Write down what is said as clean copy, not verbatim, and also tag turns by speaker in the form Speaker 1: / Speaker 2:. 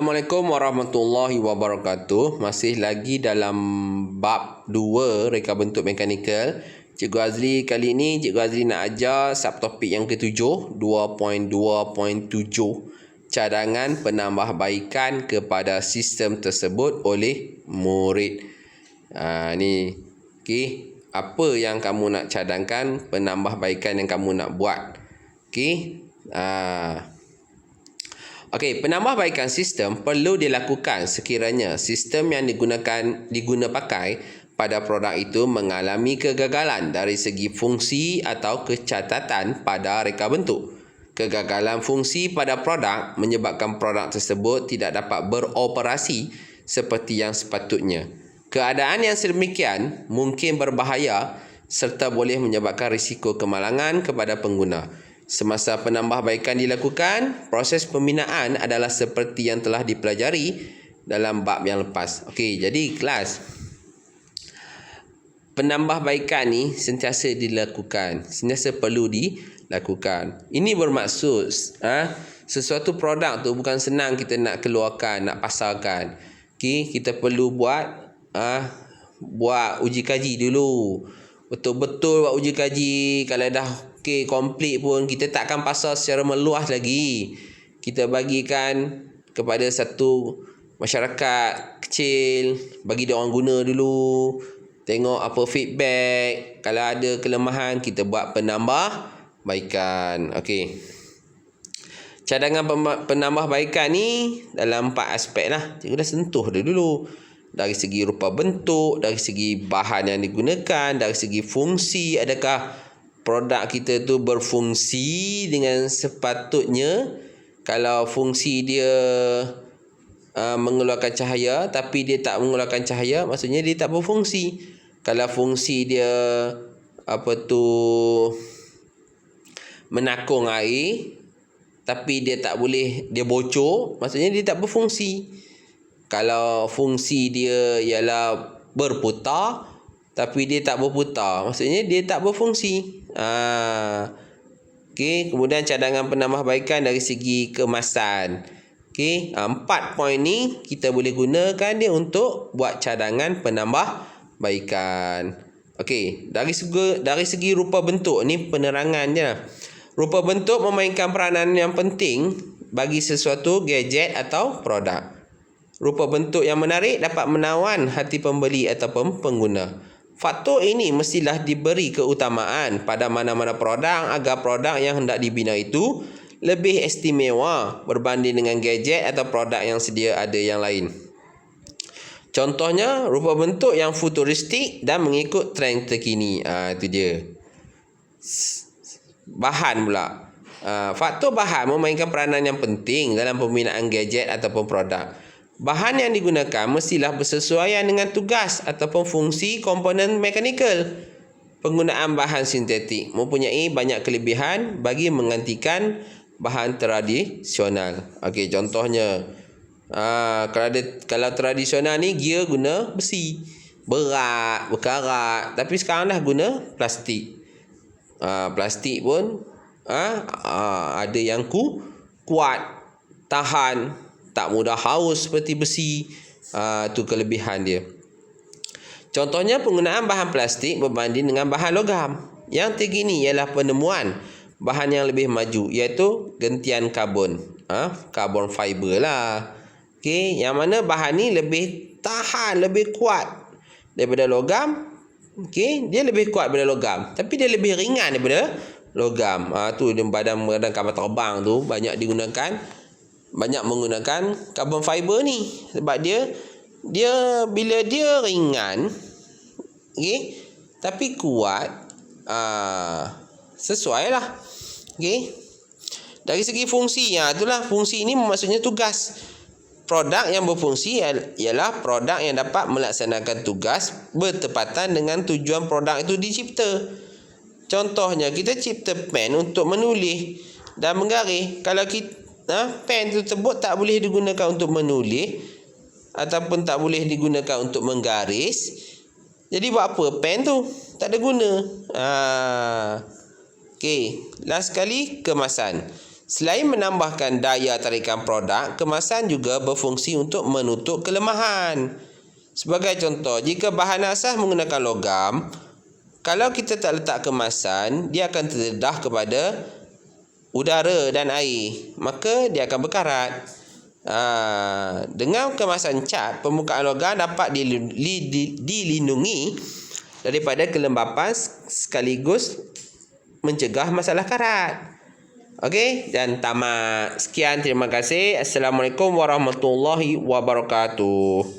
Speaker 1: Assalamualaikum warahmatullahi wabarakatuh. Masih lagi dalam bab 2 reka bentuk mekanikal. Cikgu Azli kali ini Cikgu Azli nak ajar subtopik yang ke-7 2.2.7 cadangan penambahbaikan kepada sistem tersebut oleh murid. Ni okey, apa yang kamu nak cadangkan, penambahbaikan yang kamu nak buat. Okey. Okey, penambahbaikan sistem perlu dilakukan sekiranya sistem yang diguna pakai pada produk itu mengalami kegagalan dari segi fungsi atau kecacatan pada reka bentuk. Kegagalan fungsi pada produk menyebabkan produk tersebut tidak dapat beroperasi seperti yang sepatutnya. Keadaan yang sedemikian mungkin berbahaya serta boleh menyebabkan risiko kemalangan kepada pengguna. Semasa penambahbaikan dilakukan, proses pembinaan adalah seperti yang telah dipelajari dalam bab yang lepas. Okey, jadi kelas, penambahbaikan ni sentiasa dilakukan, sentiasa perlu dilakukan. Ini bermaksud sesuatu produk tu bukan senang kita nak keluarkan, nak pasarkan. Okey, kita perlu buat uji kaji dulu. Betul-betul buat uji kaji. Kalau dah komplit pun kita takkan pasar secara meluas lagi. Kita bagikan kepada satu masyarakat kecil, bagi dia orang guna dulu, tengok apa feedback. Kalau ada kelemahan, kita buat penambahbaikan. Okey, cadangan penambahbaikan ni dalam 4 aspek lah. Cikgu dah sentuh dia dulu. Dari segi rupa bentuk, dari segi bahan yang digunakan, dari segi fungsi, adakah produk kita tu berfungsi dengan sepatutnya. Kalau fungsi dia mengeluarkan cahaya tapi dia tak mengeluarkan cahaya, maksudnya dia tak berfungsi. Kalau fungsi dia menakung air tapi dia tak boleh, dia bocor, maksudnya dia tak berfungsi. Kalau fungsi dia ialah berputar tapi dia tak berputar, maksudnya dia tak berfungsi. Okey, kemudian cadangan penambahbaikan dari segi kemasan. Okey, 4 poin ni kita boleh gunakan dia untuk buat cadangan penambahbaikan. Okey, dari segi rupa bentuk ni penerangan je. Rupa bentuk memainkan peranan yang penting bagi sesuatu gadget atau produk. Rupa bentuk yang menarik dapat menawan hati pembeli ataupun pengguna. Faktor ini mestilah diberi keutamaan pada mana-mana produk agar produk yang hendak dibina itu lebih istimewa berbanding dengan gadget atau produk yang sedia ada yang lain. Contohnya, rupa bentuk yang futuristik dan mengikut trend terkini. Itu dia. Bahan pula. Faktor bahan memainkan peranan yang penting dalam pembinaan gadget ataupun produk. Bahan yang digunakan mestilah bersesuaian dengan tugas ataupun fungsi komponen mekanikal. Penggunaan bahan sintetik mempunyai banyak kelebihan bagi menggantikan bahan tradisional. Okey, contohnya kalau tradisional ni gear guna besi, berat, berkarat, tapi sekarang dah guna plastik. Plastik pun ada yang kuat, tahan, tak mudah haus seperti besi. Itu kelebihan dia. Contohnya penggunaan bahan plastik berbanding dengan bahan logam. Yang terkini ialah penemuan bahan yang lebih maju, iaitu gentian karbon. Carbon fiber lah. Okey, yang mana bahan ni lebih tahan, lebih kuat daripada logam. Okey, dia lebih kuat daripada logam, tapi dia lebih ringan daripada logam. Tu badan kapal terbang tu banyak menggunakan carbon fiber ni sebab dia bila dia ringan, okey, tapi kuat, sesuai lah. Okey, dari segi fungsi, itulah fungsi ini maksudnya tugas. Produk yang berfungsi ialah produk yang dapat melaksanakan tugas bertepatan dengan tujuan produk itu dicipta. Contohnya, kita cipta pen untuk menulis dan menggaris. Kalau kita pen tersebut tak boleh digunakan untuk menulis ataupun tak boleh digunakan untuk menggaris, jadi buat apa pen tu? Tak ada guna. Okey, last sekali, kemasan. Selain menambahkan daya tarikan produk, kemasan juga berfungsi untuk menutup kelemahan. Sebagai contoh, jika bahan asas menggunakan logam, kalau kita tak letak kemasan, dia akan terdedah kepada udara dan air, maka dia akan berkarat. Dengan kemasan cat, permukaan logam dapat dilindungi daripada kelembapan sekaligus mencegah masalah karat. Okey, dan tamat. Sekian, terima kasih. Assalamualaikum warahmatullahi wabarakatuh.